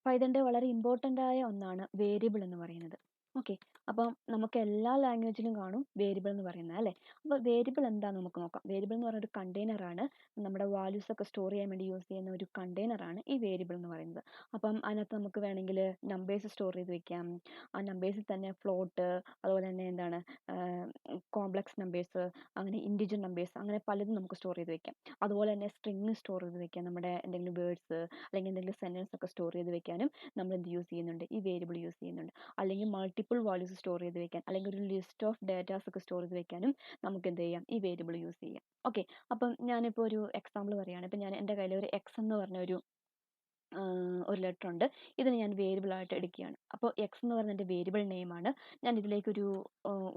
പൈതന്റെ വളരെ ഇമ്പോർട്ടൻ്റ് ആയ ഒന്നാണ് വേരിയബിൾ എന്ന് പറയുന്നത്. ഓക്കെ, അപ്പം നമുക്ക് എല്ലാ ലാംഗ്വേജിലും കാണും വേരിയബിൾ എന്ന് പറയുന്നത് അല്ലേ. അപ്പോൾ വേരിയബിൾ എന്താണെന്ന് നമുക്ക് നോക്കാം. വേരിയബിൾ എന്ന് പറയുന്ന ഒരു കണ്ടെയ്നർ ആണ്, നമ്മുടെ വാല്യൂസ് ഒക്കെ സ്റ്റോർ ചെയ്യാൻ വേണ്ടി യൂസ് ചെയ്യുന്ന ഒരു കണ്ടെയ്നർ ആണ് ഈ വേരിയബിൾ എന്ന് പറയുന്നത്. അപ്പം അതിനകത്ത് നമുക്ക് വേണമെങ്കിൽ നമ്പേഴ്സ് സ്റ്റോർ ചെയ്ത് വെക്കാം. ആ നമ്പേഴ്സിൽ തന്നെ ഫ്ലോട്ട്, അതുപോലെ തന്നെ എന്താണ് കോംപ്ലക്സ് നമ്പേഴ്സ്, അങ്ങനെ ഇൻഡിജർ നമ്പേഴ്സ്, അങ്ങനെ പലതും നമുക്ക് സ്റ്റോർ ചെയ്ത് വെക്കാം. അതുപോലെ തന്നെ സ്ട്രിങ് സ്റ്റോർ ചെയ്ത് വെക്കാം. നമ്മുടെ എന്തെങ്കിലും വേർഡ്സ് അല്ലെങ്കിൽ എന്തെങ്കിലും സെന്റൻസ് ഒക്കെ സ്റ്റോർ ചെയ്ത് വെക്കാനും നമ്മൾ എന്ത് യൂസ് ചെയ്യുന്നുണ്ട്, ഈ വേരിയബിൾ യൂസ് ചെയ്യുന്നുണ്ട്. അല്ലെങ്കിൽ മൾട്ടിപ്പിൾ വാല്യൂസ് സ്റ്റോർ ചെയ്ത് വെക്കാൻ, അല്ലെങ്കിൽ ഒരു ലിസ്റ്റ് ഓഫ് ഡേറ്റാസ് ഒക്കെ സ്റ്റോർ ചെയ്ത് വെക്കാനും നമുക്ക് എന്ത് ചെയ്യാം, ഈ വേരിയബിൾ യൂസ് ചെയ്യാം. ഓക്കെ, അപ്പം ഞാനിപ്പോൾ ഒരു എക്സാമ്പിൾ പറയുകയാണ്. ഇപ്പം ഞാൻ എൻ്റെ കയ്യിൽ ഒരു എക്സ് എന്ന് പറഞ്ഞ ഒരു ലെറ്റർ ഉണ്ട്. ഇതിന് ഞാൻ വേരിയബിൾ ആയിട്ട് എടുക്കുകയാണ്. അപ്പോൾ എക്സ് എന്ന് പറയുന്നത് എൻ്റെ വേരിയബിൾ നെയിമാണ്. ഞാൻ ഇതിലേക്കൊരു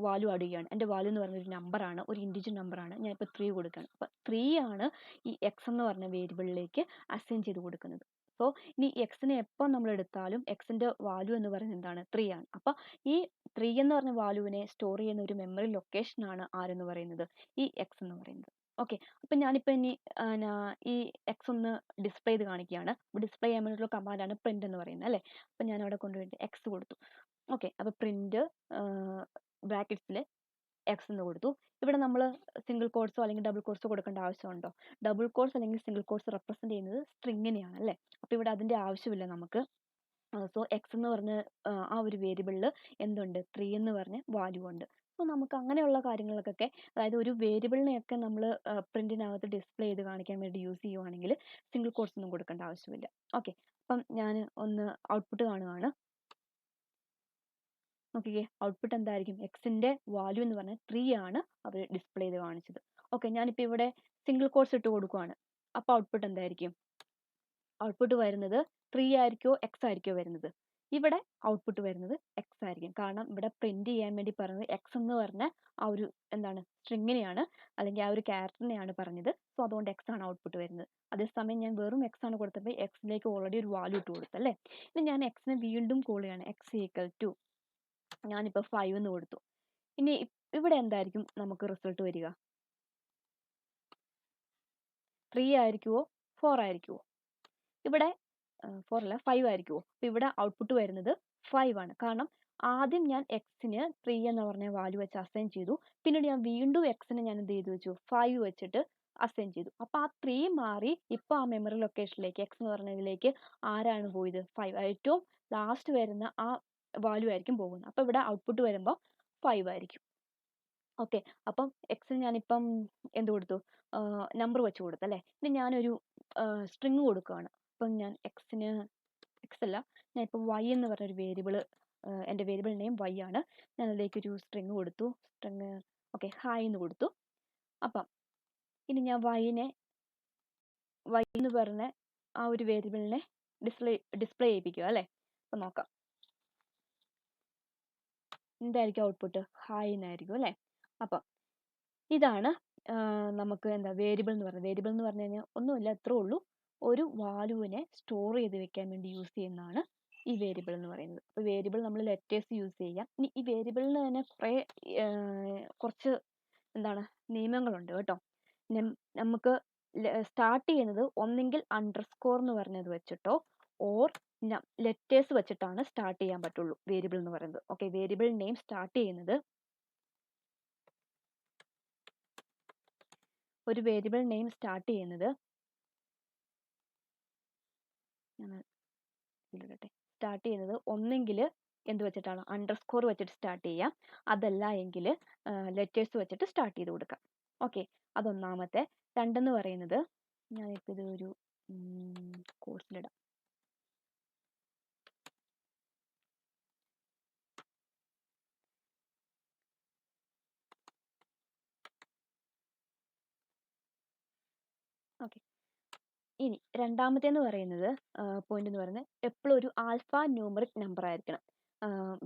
വാല്യൂ ആഡ് ചെയ്യുകയാണ്. എൻ്റെ വാല്യൂ എന്ന് പറഞ്ഞൊരു നമ്പറാണ്, ഒരു ഇൻഡിജർ നമ്പറാണ്. ഞാൻ ഇപ്പോൾ 3 കൊടുക്കുകയാണ്. അപ്പോൾ 3 ആണ് ഈ എക്സ് എന്ന് പറഞ്ഞ വേരിയബിളിലേക്ക് അസൈൻ ചെയ്ത് കൊടുക്കുന്നത്. സോ ഇനി എക്സിനെ എപ്പോൾ നമ്മൾ എടുത്താലും എക്സിൻ്റെ വാല്യൂ എന്ന് പറയുന്നത് എന്താണ്, 3 ആണ്. അപ്പോൾ ഈ 3 എന്ന് പറഞ്ഞ വാല്യൂവിനെ സ്റ്റോർ ചെയ്യുന്ന ഒരു മെമ്മറി ലൊക്കേഷനാണ് ആരെന്ന് പറയുന്നത്, ഈ എക്സ് എന്ന് പറയുന്നത്. ഓക്കെ, അപ്പം ഞാനിപ്പോൾ ഇനി ഈ എക്സ് ഒന്ന് ഡിസ്പ്ലേ ചെയ്ത് കാണിക്കുകയാണ്. ഡിസ്പ്ലേ ചെയ്യാൻ വേണ്ടിയിട്ടുള്ള കമാൻഡാണ് പ്രിന്റ് എന്ന് പറയുന്നത് അല്ലേ. അപ്പം ഞാൻ അവിടെ കൊണ്ടുപോയിട്ട് എക്സ് കൊടുത്തു. ഓക്കെ, അപ്പോൾ പ്രിന്റ് ബ്രാക്കറ്റ്സിൽ എക്സ് എന്ന് കൊടുത്തു. ഇവിടെ നമ്മൾ സിംഗിൾ കോഡ്സോ അല്ലെങ്കിൽ ഡബിൾ കോഡ്സോ കൊടുക്കേണ്ട ആവശ്യമുണ്ടോ? ഡബിൾ കോഡ്സ് അല്ലെങ്കിൽ സിംഗിൾ കോഡ്സ് റെപ്രസെന്റ് ചെയ്യുന്നത് സ്ട്രിങ്ങിനെയാണ് അല്ലേ. അപ്പോൾ ഇവിടെ അതിൻ്റെ ആവശ്യമില്ല നമുക്ക്. സോ എക്സ് എന്ന് പറഞ്ഞ ആ ഒരു വേരിയബിളിൽ എന്തുണ്ട്, 3 എന്ന് പറഞ്ഞ വാല്യൂ ഉണ്ട്. സോ നമുക്ക് അങ്ങനെയുള്ള കാര്യങ്ങൾക്കൊക്കെ, അതായത് ഒരു വേരിയബിളിനെയൊക്കെ നമ്മൾ പ്രിന്റിനകത്ത് ഡിസ്പ്ലേ ചെയ്ത് കാണിക്കാൻ വേണ്ടി യൂസ് ചെയ്യുവാണെങ്കിൽ സിംഗിൾ കോഡ്സ് ഒന്നും കൊടുക്കേണ്ട ആവശ്യമില്ല. ഓക്കെ, അപ്പം ഞാൻ ഒന്ന് ഔട്ട്പുട്ട് കാണുകയാണ്. നോക്കിക്കേ, ഔട്ട്പുട്ട് എന്തായിരിക്കും, എക്സിന്റെ വാല്യൂ എന്ന് പറഞ്ഞാൽ 3 ആണ് അവർ ഡിസ്പ്ലേ ചെയ്ത് കാണിച്ചത്. ഓക്കെ, ഞാനിപ്പോൾ ഇവിടെ സിംഗിൾ കോഡ്സ് ഇട്ട് കൊടുക്കുവാണ്. അപ്പോൾ ഔട്ട്പുട്ട് എന്തായിരിക്കും, ഔട്ട്പുട്ട് വരുന്നത് 3 ആയിരിക്കോ എക്സ് ആയിരിക്കോ വരുന്നത്? ഇവിടെ ഔട്ട്പുട്ട് വരുന്നത് എക്സ് ആയിരിക്കും. കാരണം ഇവിടെ പ്രിന്റ് ചെയ്യാൻ വേണ്ടി പറഞ്ഞത് എക്സ് എന്ന് പറഞ്ഞ ആ ഒരു എന്താണ് സ്ട്രിങ്ങിനെയാണ്, അല്ലെങ്കിൽ ആ ഒരു ക്യാരക്ടറിനെയാണ് പറഞ്ഞത്. സോ അതുകൊണ്ട് എക്സ് ആണ് ഔട്ട്പുട്ട് വരുന്നത്. അതേസമയം ഞാൻ വെറും എക്സ് ആണ് കൊടുത്തപ്പോൾ എക്സിലേക്ക് ഓൾറെഡി ഒരു വാല്യൂ ഇട്ട് കൊടുത്തല്ലേ. ഇനി ഞാൻ എക്സിനെ വീണ്ടും കോൾ ചെയ്യാണ്. എക്സ് ഈക്വൽ ടു, ഞാനിപ്പോൾ 5 എന്ന് കൊടുത്തു. ഇനി ഇവിടെ എന്തായിരിക്കും നമുക്ക് റിസൾട്ട് വരിക, 3 ആയിരിക്കുമോ 4 ആയിരിക്കുമോ? ഇവിടെ 4 അല്ല 5 ആയിരിക്കുമോ? അപ്പോൾ ഇവിടെ ഔട്ട്പുട്ട് വരുന്നത് 5 ആണ്. കാരണം ആദ്യം ഞാൻ എക്സിന് 3 എന്ന് പറഞ്ഞ വാല്യൂ വെച്ച് അസൈൻ ചെയ്തു. പിന്നീട് ഞാൻ വീണ്ടും എക്സിനെ ഞാൻ എന്ത് ചെയ്തു വെച്ചു, 5 വെച്ചിട്ട് അസൈൻ ചെയ്തു. അപ്പോൾ ആ 3 മാറി ഇപ്പോൾ ആ മെമ്മറി ലൊക്കേഷനിലേക്ക് എക്സ് എന്ന് പറഞ്ഞതിലേക്ക് ആരാണ് പോയത്, 5. ഏറ്റവും ലാസ്റ്റ് വരുന്ന ആ വാല്യൂ ആയിരിക്കും പോകുന്നത്. അപ്പോൾ ഇവിടെ ഔട്ട്പുട്ട് വരുമ്പോൾ 5 ആയിരിക്കും. ഓക്കെ, അപ്പം എക്സിന് ഞാനിപ്പം എന്ത് കൊടുത്തു, നമ്പർ വെച്ച് കൊടുത്തു അല്ലേ. ഇനി ഞാനൊരു സ്ട്രിങ് കൊടുക്കുകയാണ്. അപ്പം ഞാൻ എക്സിന്, എക്സ് അല്ല, ഞാൻ ഇപ്പോൾ വൈ എന്ന് പറഞ്ഞൊരു വേരിയബിൾ, എൻ്റെ വേരിയബിൾ നെയിം വൈ ആണ്. ഞാൻ അതിലേക്കൊരു സ്ട്രിങ് കൊടുത്തു. സ്ട്രിങ് ഓക്കെ ഹായ് എന്ന് കൊടുത്തു. അപ്പം ഇനി ഞാൻ വൈ എന്ന് പറഞ്ഞ ആ ഒരു വേരിയബിളിനെ ഡിസ്പ്ലേ ചെയ്യിപ്പിക്കുക അല്ലേ. അപ്പം നോക്കാം എന്തായിരിക്കും ഔട്ട്പുട്ട്, ഹായ് എന്നായിരിക്കും അല്ലേ. അപ്പം ഇതാണ് നമുക്ക് എന്താ വേരിയബിൾ എന്ന് പറയുന്നത്. വേരിയബിൾ എന്ന് പറഞ്ഞു കഴിഞ്ഞാൽ ഒന്നുമില്ല, ഇത്രേ ഉള്ളൂ, ഒരു വാല്യൂവിനെ സ്റ്റോർ ചെയ്ത് വെക്കാൻ വേണ്ടി യൂസ് ചെയ്യുന്നതാണ് ഈ വേരിയബിൾ എന്ന് പറയുന്നത്. അപ്പോൾ വേരിയബിൾ നമ്മൾ ലെറ്റേഴ്സ് യൂസ് ചെയ്യാം. ഇനി ഈ വേരിയബിളിന് തന്നെ കുറച്ച് എന്താണ് നിയമങ്ങളുണ്ട് കേട്ടോ. നമുക്ക് സ്റ്റാർട്ട് ചെയ്യുന്നത് ഒന്നെങ്കിൽ അണ്ടർസ്കോർ എന്ന് പറഞ്ഞത് വെച്ചിട്ടോ ഓർ ലെറ്റേഴ്സ് വെച്ചിട്ടാണ് സ്റ്റാർട്ട് ചെയ്യാൻ പറ്റുള്ളൂ വേരിയബിൾ എന്ന് പറയുന്നത്. ഓക്കെ, വേരിയബിൾ നെയിം സ്റ്റാർട്ട് ചെയ്യുന്നത്, ഒരു വേരിയബിൾ നെയിം സ്റ്റാർട്ട് ചെയ്യുന്നത് ഒന്നെങ്കിൽ എന്ത് വെച്ചിട്ടാണ്, അണ്ടർസ്കോർ വെച്ചിട്ട് സ്റ്റാർട്ട് ചെയ്യാം. അതല്ല എങ്കിൽ ലെറ്റേഴ്സ് വെച്ചിട്ട് സ്റ്റാർട്ട് ചെയ്ത് കൊടുക്കാം. ഓക്കെ, അതൊന്നാമത്തെ. രണ്ടെന്ന് പറയുന്നത്, ഞാനിപ്പോൾ ഇത് ഒരു കോഴ്സിലിടാം. ഓക്കെ, ഇനി രണ്ടാമത്തേന്ന് പറയുന്നത് പോയിന്റ് എന്ന് പറയുന്നത് എപ്പോഴും ഒരു ആൽഫ ന്യൂമറിക് നമ്പർ ആയിരിക്കണം.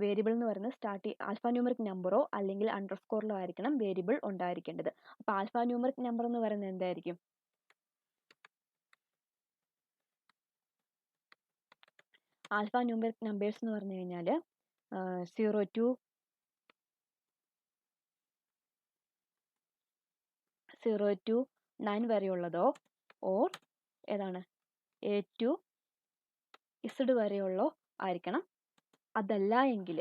വേരിയബിൾ എന്ന് പറയുന്നത് ആൽഫ ന്യൂമറിക് നമ്പറോ അല്ലെങ്കിൽ അണ്ടർസ്കോറിലോ ആയിരിക്കണം വേരിയബിൾ ഉണ്ടായിരിക്കേണ്ടത്. അപ്പോൾ ആൽഫ ന്യൂമറിക് നമ്പർ എന്ന് പറയുന്നത് എന്തായിരിക്കും, ആൽഫ ന്യൂമറിക് നമ്പേഴ്സ് എന്ന് പറഞ്ഞു കഴിഞ്ഞാൽ 0 to 9 വരെയുള്ളതോ ഓർ ഏതാണ് 8 to ഇസഡ് വരെയുള്ള ആയിരിക്കണം. അതല്ല എങ്കിൽ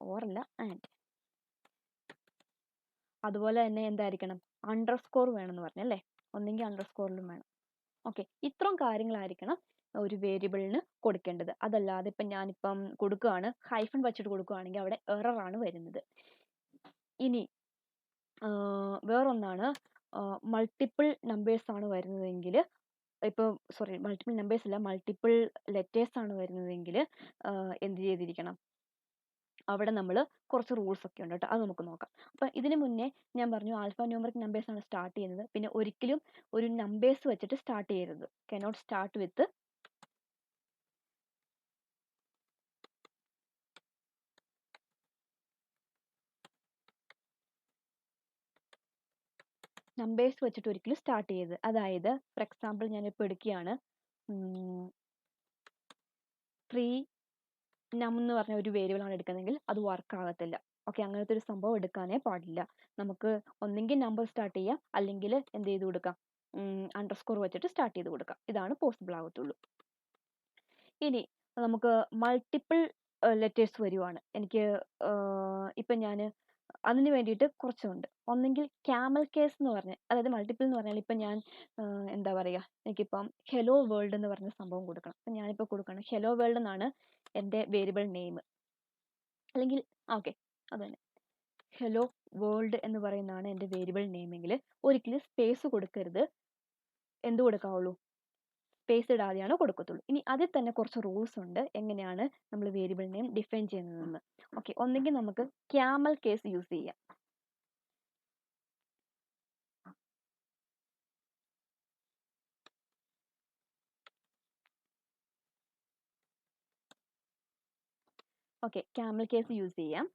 ഓറല്ല ആൻഡ്. അതുപോലെ തന്നെ എന്തായിരിക്കണം, അണ്ടർസ്കോർ വേണമെന്ന് പറഞ്ഞല്ലേ, ഒന്നെങ്കിൽ അണ്ടർസ്കോറിലും വേണം. ഓക്കെ, ഇത്രയും കാര്യങ്ങളായിരിക്കണം ഒരു വേരിയബിളിന് കൊടുക്കേണ്ടത്. അതല്ലാതെ ഇപ്പം ഞാനിപ്പം കൊടുക്കുകയാണ്, ഹൈഫൺ വെച്ചിട്ട് കൊടുക്കുകയാണെങ്കിൽ അവിടെ എറർ ആണ് വരുന്നത്. ഇനി വേറൊന്നാണ്, മൾട്ടിപ്പിൾ നമ്പേഴ്സ് ആണ് വരുന്നതെങ്കിൽ, ഇപ്പോൾ സോറി മൾട്ടിപ്പിൾ നമ്പേഴ്സ് അല്ല, മൾട്ടിപ്പിൾ ലെറ്റേഴ്സ് ആണ് വരുന്നതെങ്കിൽ എന്ത് ചെയ്തിരിക്കണം, അവിടെ നമ്മൾ കുറച്ച് റൂൾസ് ഒക്കെ ഉണ്ട് കേട്ടോ, അത് നമുക്ക് നോക്കാം. അപ്പം ഇതിന് മുന്നേ ഞാൻ പറഞ്ഞു ആൽഫ ന്യൂമറിക് നമ്പേഴ്സ് ആണ് സ്റ്റാർട്ട് ചെയ്യുന്നത്. പിന്നെ ഒരിക്കലും ഒരു നമ്പേഴ്സ് വെച്ചിട്ട് സ്റ്റാർട്ട് ചെയ്യരുത്. കനോട്ട് സ്റ്റാർട്ട് വിത്ത് നമ്പേഴ്സ് വെച്ചിട്ട് ഒരിക്കലും സ്റ്റാർട്ട് ചെയ്യരുത്. അതായത് ഫോർ എക്സാമ്പിൾ ഞാനിപ്പോൾ എടുക്കുകയാണ് 3 നം എന്ന് പറഞ്ഞ ഒരു വേരിയബിൾ ആണ് എടുക്കുന്നതെങ്കിൽ അത് വർക്ക് ആകത്തില്ല. ഓക്കെ, അങ്ങനത്തെ ഒരു സംഭവം എടുക്കാനേ പാടില്ല. നമുക്ക് ഒന്നെങ്കിൽ നമ്പർ സ്റ്റാർട്ട് ചെയ്യാം, അല്ലെങ്കിൽ എന്ത് ചെയ്ത് കൊടുക്കാം, അണ്ടർസ്കോർ വെച്ചിട്ട് സ്റ്റാർട്ട് ചെയ്ത് കൊടുക്കാം. ഇതാണ് പോസിബിൾ ആകത്തുള്ളൂ. ഇനി നമുക്ക് മൾട്ടിപ്പിൾ ലെറ്റേഴ്സ് വരുവാണ്. എനിക്ക് ഇപ്പം ഞാൻ അതിന് വേണ്ടിയിട്ട് കുറച്ചുണ്ട്. ഒന്നെങ്കിൽ ക്യാമൽ കേസ് എന്ന് പറഞ്ഞ, അതായത് മൾട്ടിപ്പിൾ എന്ന് പറഞ്ഞാൽ ഇപ്പം ഞാൻ എന്താ പറയുക, എനിക്കിപ്പം ഹെലോ വേൾഡ് എന്ന് പറഞ്ഞ സംഭവം കൊടുക്കണം. അപ്പം ഞാനിപ്പോൾ കൊടുക്കണം ഹെലോ വേൾഡ് എന്നാണ് എൻ്റെ വേരിയബിൾ നെയിം, അല്ലെങ്കിൽ ഓക്കെ അത് തന്നെ ഹെലോ വേൾഡ് എന്ന് പറയുന്നതാണ് എൻ്റെ വേരിയബിൾ നെയിമെങ്കിൽ ഒരിക്കലും സ്പേസ് കൊടുക്കരുത്. എന്ത് കൊടുക്കാവുള്ളൂ, സ്പേസ് ഇടാതെയാണ് കൊടുക്കത്തുള്ളൂ. ഇനി അതിൽ തന്നെ കുറച്ച് റൂൾസ് ഉണ്ട് എങ്ങനെയാണ് നമ്മൾ വേരിയബിൾ നെയിം ഡിഫൈൻ ചെയ്യുന്നതെന്ന്. ഓക്കെ, ഒന്നെങ്കിൽ നമുക്ക് ക്യാമൽ കേസ് യൂസ് ചെയ്യാം. ഓക്കെ, ക്യാമൽ കേസ് യൂസ് ചെയ്യാം.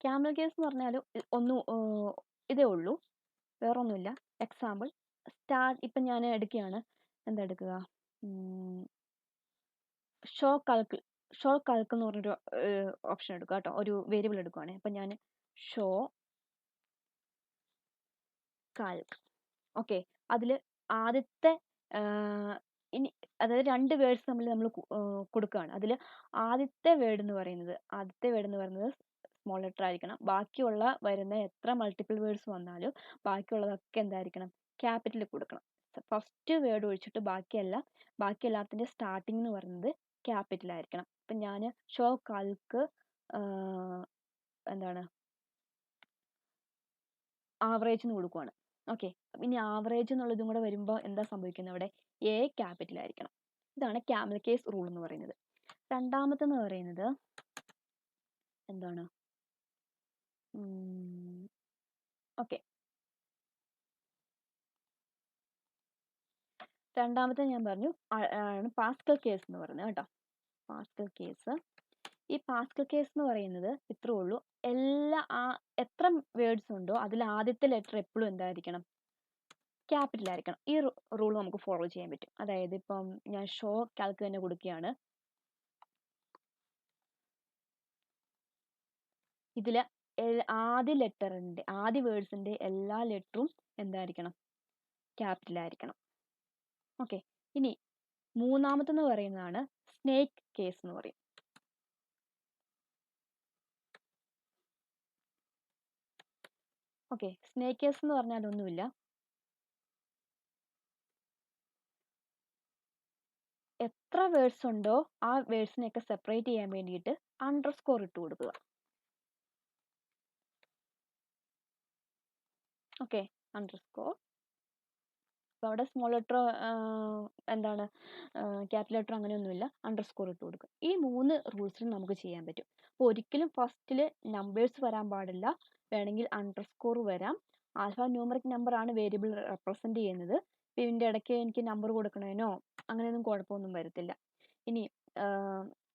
ക്യാമൽ കേസ് എന്ന് പറഞ്ഞാൽ ഇതേ ഉള്ളൂ, വേറൊന്നുമില്ല. എക്സാമ്പിൾ സ്റ്റാർട്ട്, ഇപ്പം ഞാൻ എടുക്കുകയാണ്, എന്താ എടുക്കുക, ഷോ കാൽക്ക് എന്ന് പറഞ്ഞൊരു ഓപ്ഷൻ എടുക്കുക കേട്ടോ, ഒരു വേരിയബിൾ എടുക്കുവാണ്. അപ്പം ഞാൻ ഷോ കാൽക്ക്. ഓക്കെ, അതിൽ ആദ്യത്തെ ഇനി അതായത് 2 വേർഡ്സ് നമ്മൾ കൊടുക്കുകയാണ്. അതിൽ ആദ്യത്തെ വേർഡ് എന്ന് പറയുന്നത് സ്മോൾ ലെറ്റർ ആയിരിക്കണം. ബാക്കിയുള്ള വരുന്ന എത്ര മൾട്ടിപ്പിൾ വേർഡ്സ് വന്നാലും ബാക്കിയുള്ളതൊക്കെ എന്തായിരിക്കണം, ക്യാപിറ്റൽ കൊടുക്കണം. ഫസ്റ്റ് വേർഡ് ഒഴിച്ചിട്ട് ബാക്കി എല്ലാത്തിൻ്റെ സ്റ്റാർട്ടിംഗ് എന്ന് പറയുന്നത് ക്യാപിറ്റൽ ആയിരിക്കണം. ഇപ്പം ഞാൻ ഷോ കാൽക്ക് എന്താണ് ആവറേജ് എന്ന് കൊടുക്കുവാണ്. ഓക്കെ, ഇനി ആവറേജ് എന്നുള്ളതും കൂടെ വരുമ്പോൾ എന്താ സംഭവിക്കുന്നത്, അവിടെ എ ക്യാപിറ്റൽ ആയിരിക്കണം. ഇതാണ് ക്യാമൽ കേസ് റൂൾ എന്ന് പറയുന്നത്. രണ്ടാമത്തെന്ന് പറയുന്നത് എന്താണ്, ഓക്കെ, രണ്ടാമത്തെ ഞാൻ പറഞ്ഞു ആണ് പാസ്കൽ കേസ് എന്ന് പറയുന്നത് കേട്ടോ. പാസ്കൽ കേസ്, ഈ പാസ്കൽ കേസ് എന്ന് പറയുന്നത് ഇത്രേ ഉള്ളൂ, എത്ര വേർഡ്സ് ഉണ്ടോ അതിൽ ആദ്യത്തെ ലെറ്റർ എപ്പോഴും എന്തായിരിക്കണം, ക്യാപിറ്റൽ ആയിരിക്കണം. ഈ റൂൾ നമുക്ക് ഫോളോ ചെയ്യാൻ പറ്റും. അതായത് ഇപ്പം ഞാൻ ഷോ കാൽക്ക് തന്നെ കൊടുക്കുകയാണ്, ഇതിൽ ആദ്യ വേർഡ്സിന്റെ എല്ലാ ലെറ്ററും എന്തായിരിക്കണം, ക്യാപിറ്റൽ ആയിരിക്കണം. ഓക്കെ, ഇനി മൂന്നാമത്തെന്ന് പറയുന്നതാണ് സ്നേക്ക് കേസ് എന്ന് പറയും. ഓക്കെ, സ്നേക്ക് കേസ് എന്ന് പറഞ്ഞാൽ ഒന്നുമില്ല, എത്ര വേർഡ്സ് ഉണ്ടോ ആ വേർഡ്സിനെയൊക്കെ സെപ്പറേറ്റ് ചെയ്യാൻ വേണ്ടിയിട്ട് അണ്ടർസ്കോർ ഇട്ട് കൊടുക്കുക. Okay, underscore. അപ്പോൾ അവിടെ സ്മോൾ ലെറ്റർ എന്താണ് ക്യാപിറ്റൽ ലെറ്റർ അങ്ങനെയൊന്നുമില്ല, അണ്ടർസ്കോർ ഇട്ട് കൊടുക്കുക. ഈ 3 റൂൾസിലും നമുക്ക് ചെയ്യാൻ പറ്റും. അപ്പോൾ ഒരിക്കലും ഫസ്റ്റിൽ നമ്പേഴ്സ് വരാൻ പാടില്ല, വേണമെങ്കിൽ അണ്ടർസ്കോർ വരാം. ആൽഫ ന്യൂമറിക് നമ്പർ ആണ് വേരിയബിൾ റെപ്രസെൻറ്റ് ചെയ്യുന്നത്. ഇതിൻ്റെ ഇടയ്ക്ക് എനിക്ക് നമ്പർ കൊടുക്കണേനോ അങ്ങനെയൊന്നും കുഴപ്പമൊന്നും വരത്തില്ല. ഇനി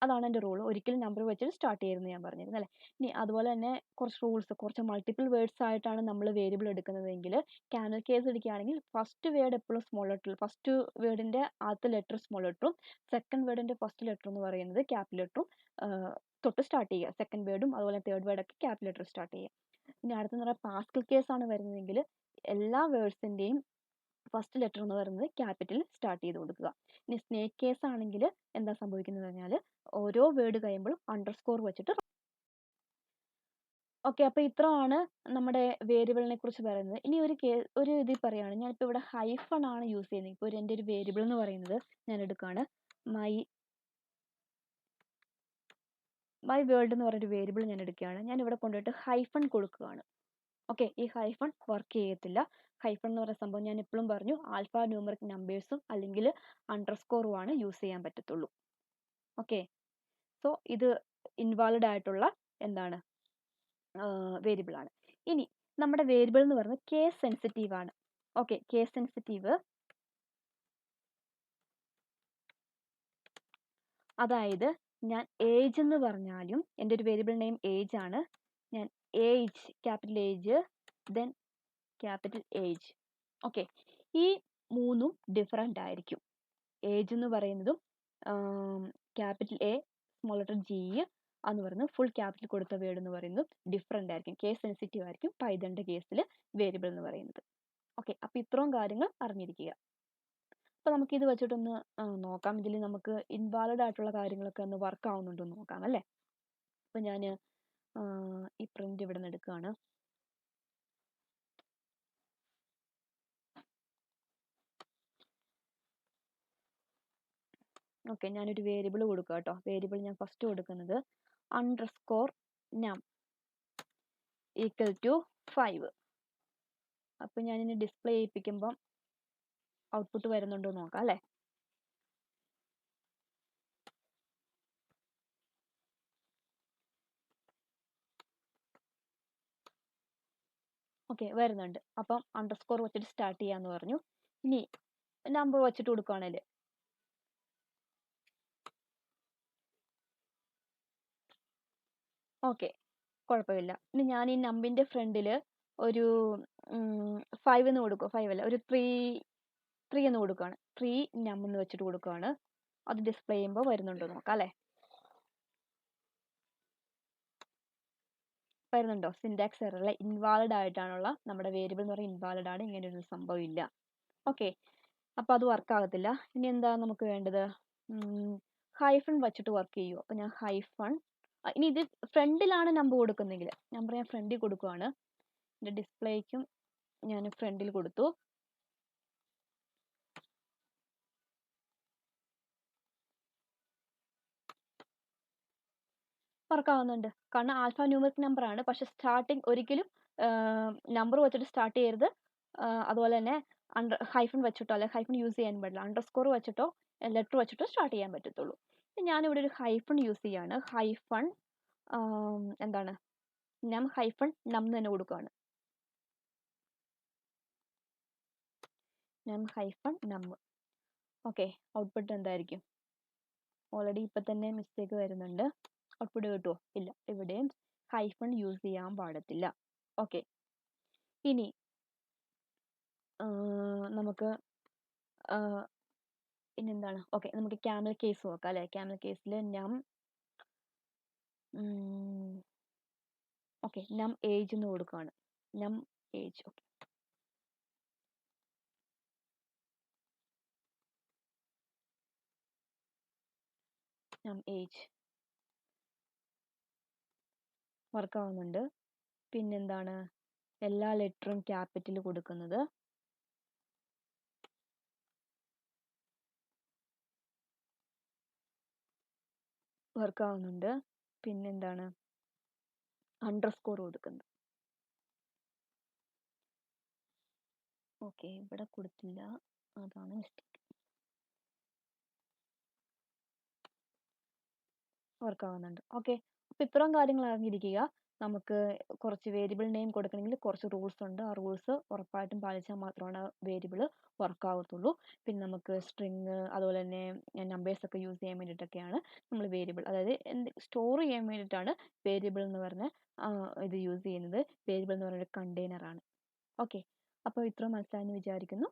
അതാണ് എൻ്റെ റൂൾ, ഒരിക്കലും നമ്പർ വെച്ചിട്ട് സ്റ്റാർട്ട് ചെയ്യരുതെന്ന് ഞാൻ പറഞ്ഞിരുന്നു അല്ലേ. ഇനി അതുപോലെ തന്നെ കുറച്ച് റൂൾസ്, കുറച്ച് മൾട്ടിപ്പിൾ വേർഡ്സ് ആയിട്ടാണ് നമ്മൾ വേരിയബിൾ എടുക്കുന്നതെങ്കിൽ ക്യാമൽ കേസ് എടുക്കുകയാണെങ്കിൽ ഫസ്റ്റ് വേർഡ് എപ്പോഴും സ്മോൾ ലെറ്റർ, ഫസ്റ്റ് വേർഡിൻ്റെ ആദ്യത്തെ ലെറ്റർ സ്മോൾ ലെറ്ററും സെക്കൻഡ് വേർഡിൻ്റെ ഫസ്റ്റ് ലെറ്റർ എന്ന് പറയുന്നത് ക്യാപിറ്റൽ ലെറ്ററും തൊട്ട് സ്റ്റാർട്ട് ചെയ്യുക. സെക്കൻഡ് വേർഡും അതുപോലെ തേർഡ് വേർഡൊക്കെ ക്യാപിറ്റൽ ലെറ്റർ സ്റ്റാർട്ട് ചെയ്യുക. ഇനി അടുത്തെന്ന് പറഞ്ഞാൽ പാസ്കൽ കേസ് ആണ് വരുന്നതെങ്കിൽ എല്ലാ വേർഡ്സിൻ്റെയും ഫസ്റ്റ് ലെറ്റർ എന്ന് പറയുന്നത് ക്യാപിറ്റൽ സ്റ്റാർട്ട് ചെയ്ത് കൊടുക്കുക. ഇനി സ്നേക്ക് കേസ് ആണെങ്കിൽ എന്താ സംഭവിക്കുന്നത് പറഞ്ഞാൽ ഓരോ വേർഡ് കഴിയുമ്പോഴും അണ്ടർസ്കോർ വെച്ചിട്ട്. ഓക്കെ, അപ്പോൾ ഇത്രയാണ് നമ്മുടെ വേരിയബിളിനെ കുറിച്ച് പറയുന്നത്. ഇനി ഒരു ഇതിൽ പറയുകയാണ്, ഞാനിപ്പോൾ ഇവിടെ ഹൈഫൺ ആണ് യൂസ് ചെയ്യുന്നത്. ഇപ്പോൾ എൻ്റെ ഒരു വേരിയബിൾ എന്ന് പറയുന്നത് ഞാൻ എടുക്കുകയാണ്, മൈ വേൾഡ് എന്ന് പറഞ്ഞൊരു വേരിയബിൾ ഞാൻ എടുക്കുകയാണ്. ഞാൻ ഇവിടെ കൊണ്ടുപോയിട്ട് ഹൈഫൺ കൊടുക്കുകയാണ്. ഓക്കെ, ഈ ഹൈഫൺ വർക്ക് ചെയ്യത്തില്ല. ഹൈഫൺ എന്ന് പറയുന്ന സംഭവം ഞാൻ എപ്പോഴും പറഞ്ഞു, ആൽഫ ന്യൂമറിക് നമ്പേഴ്സും അല്ലെങ്കിൽ അണ്ടർസ്കോറും ആണ് യൂസ് ചെയ്യാൻ പറ്റത്തുള്ളൂ. ഓക്കെ, സോ ഇത് ഇൻവാലിഡ് ആയിട്ടുള്ള എന്താണ് വേരിയബിൾ ആണ്. ഇനി നമ്മുടെ വേരിയബിൾ എന്ന് പറയുന്നത് കേസ് സെൻസിറ്റീവ് ആണ്. ഓക്കെ, കേസ് സെൻസിറ്റീവ് അതായത് ഞാൻ ഏജ് എന്ന് പറഞ്ഞാലും, എൻ്റെ ഒരു വേരിയബിൾ നെയിം ഏജ് ആണ്, ഞാൻ age capital age then capital age. Okay, ഈ മൂന്നും ഡിഫറെൻ്റ് ആയിരിക്കും. ഏജ് എന്ന് പറയുന്നതും capital A small letter G എന്ന് പറയുന്നത് ഫുൾ ക്യാപിറ്റൽ കൊടുത്ത വേർഡ് എന്ന് പറയുന്നത് ഡിഫറെൻ്റ് ആയിരിക്കും, കേസ് സെൻസിറ്റീവ് ആയിരിക്കും പൈതണിൻ്റെ കേസിൽ വേരിയബിൾ എന്ന് പറയുന്നത്. ഓക്കെ, അപ്പോൾ ഇത്രയും കാര്യങ്ങൾ അറിഞ്ഞിരിക്കുക. അപ്പോൾ നമുക്ക് ഇത് വെച്ചിട്ടൊന്ന് നോക്കാം, ഇതിൽ നമുക്ക് ഇൻവാലിഡ് ആയിട്ടുള്ള കാര്യങ്ങളൊക്കെ ഒന്ന് വർക്ക് ആവുന്നുണ്ടോ എന്ന് നോക്കാം അല്ലേ. അപ്പോൾ ഞാൻ ഈ പ്രിന്റ് ഇവിടെ നിന്ന് എടുക്കുകയാണ്. ഓക്കെ, ഞാനൊരു വേരിയബിൾ കൊടുക്കുക കേട്ടോ. വേരിയബിൾ ഞാൻ ഫസ്റ്റ് കൊടുക്കുന്നത് അണ്ടർസ്കോർ നം ഈക്വൽ ടു 5. അപ്പം ഞാനിനി ഡിസ്പ്ലേ ചെയ്യിപ്പിക്കുമ്പം ഔട്ട്പുട്ട് വരുന്നുണ്ടോ എന്ന് നോക്കാം അല്ലേ. ഓക്കെ, വരുന്നുണ്ട്. അപ്പം അണ്ടർസ്കോർ വെച്ചിട്ട് സ്റ്റാർട്ട് ചെയ്യാന്ന് പറഞ്ഞു. ഇനി നമ്പർ വെച്ചിട്ട് കൊടുക്കുകയാണെങ്കിൽ ഓക്കെ, കുഴപ്പമില്ല. ഇനി ഞാൻ ഈ നമ്പിൻ്റെ ഫ്രണ്ടിൽ ഒരു 5 എന്ന് കൊടുക്കുക, 5 അല്ല ഒരു 3 എന്ന് കൊടുക്കുകയാണ്. 3 നം എന്ന് വെച്ചിട്ട് കൊടുക്കുകയാണ്. അത് ഡിസ്പ്ലേ ചെയ്യുമ്പോൾ വരുന്നുണ്ടോ നോക്കാം അല്ലേ. വരുന്നുണ്ടോ? സിൻടാക്സ് എറർ അല്ല, ഇൻവാലിഡ് ആയിട്ടാണുള്ള നമ്മുടെ വേരിയബിൾ എന്ന് പറയുന്നത് ഇൻവാലിഡ് ആണ്, ഇങ്ങനെ ഒരു സംഭവം ഇല്ല. ഓക്കെ, അപ്പോൾ അത് വർക്ക് ആകത്തില്ല. ഇനി എന്താ നമുക്ക് വേണ്ടത്? ഹൈഫൺ വെച്ചിട്ട് വർക്ക് ചെയ്യൂ. അപ്പോൾ ഞാൻ ഹൈഫൺ, ഇനി ഇത് ഫ്രണ്ടിലാണ് നമ്പർ കൊടുക്കുന്നെങ്കിൽ നമ്പർ ഞാൻ ഫ്രണ്ടിൽ കൊടുക്കുകയാണ്. എൻ്റെ ഡിസ്പ്ലേക്കും ഞാൻ ഫ്രണ്ടിൽ കൊടുത്തു. വർക്ക് ആവുന്നുണ്ട്, കാരണം ആൽഫ ന്യൂമറിക് നമ്പർ ആണ്. പക്ഷെ സ്റ്റാർട്ടിങ് ഒരിക്കലും നമ്പർ വെച്ചിട്ട് സ്റ്റാർട്ട് ചെയ്യരുത്. അതുപോലെ തന്നെ ഹൈഫൺ വെച്ചിട്ടോ അല്ലെങ്കിൽ ഹൈഫൺ യൂസ് ചെയ്യാൻ പാടില്ല. അണ്ടർസ്കോർ വെച്ചിട്ടോ ലെറ്റർ വെച്ചിട്ടോ സ്റ്റാർട്ട് ചെയ്യാൻ പറ്റത്തുള്ളൂ. ഞാനിവിടെ ഒരു ഹൈഫൺ യൂസ് ചെയ്യാണ്. ഹൈഫൺ എന്താണ് നം ഹൈഫൺ നം തന്നെ കൊടുക്കുകയാണ്. നം ഹൈഫൺ നം. ഓക്കെ, ഔട്ട്പുട്ട് എന്തായിരിക്കും? ഓൾറെഡി ഇപ്പം തന്നെ മിസ്റ്റേക്ക് വരുന്നുണ്ട്. ഔട്ട്പുട്ട് കിട്ടുമോ? ഇല്ല, ഇവിടെയും ഹൈഫൺ യൂസ് ചെയ്യാൻ പാടത്തില്ല. ഓക്കെ, ഇനി നമുക്ക് ഇനി എന്താണ്? ഓക്കെ, നമുക്ക് ക്യാമൽ കേസ് നോക്കാം അല്ലേ. ക്യാമൽ കേസിൽ നം ഓക്കെ നം ഏജ് എന്ന് കൊടുക്കുകയാണ്. നം ഏജ്. ഓക്കെ, നം ഏജ് വർക്ക് ആവുന്നുണ്ട്. പിന്നെന്താണ്? എല്ലാ ലെറ്ററും ക്യാപിറ്റൽ കൊടുക്കുന്നത്. വർക്ക് ആവുന്നുണ്ട്. പിന്നെന്താണ്? അണ്ടർസ്കോർ കൊടുക്കുന്നത്. ഓക്കെ, ഇവിടെ കൊടുത്തില്ല, അതാണ് മിസ്റ്റേക്ക്. വർക്ക് ആവുന്നുണ്ട്. ഓക്കെ, അപ്പോൾ ഇത്രയും കാര്യങ്ങൾ അറിഞ്ഞിരിക്കുക. നമുക്ക് കുറച്ച് വേരിയബിൾ നെയിം കൊടുക്കണമെങ്കിൽ കുറച്ച് റൂൾസ് ഉണ്ട്. ആ റൂൾസ് ഉറപ്പായിട്ടും പാലിച്ചാൽ മാത്രമാണ് വേരിയബിൾ വർക്ക് ആവത്തുള്ളൂ. പിന്നെ നമുക്ക് സ്ട്രിങ് അതുപോലെ തന്നെ നമ്പേഴ്സ് ഒക്കെ യൂസ് ചെയ്യാൻ വേണ്ടിയിട്ടൊക്കെയാണ് നമ്മൾ വേരിയബിൾ, അതായത് സ്റ്റോർ ചെയ്യാൻ വേണ്ടിയിട്ടാണ് വേരിയബിൾ എന്ന് പറഞ്ഞ ഇത് യൂസ് ചെയ്യുന്നത്. വേരിയബിൾ എന്ന് പറയുന്നത് കണ്ടെയ്നർ ആണ്. ഓക്കെ, അപ്പോൾ ഇത്രയും മനസ്സിലായെന്ന് വിചാരിക്കുന്നു.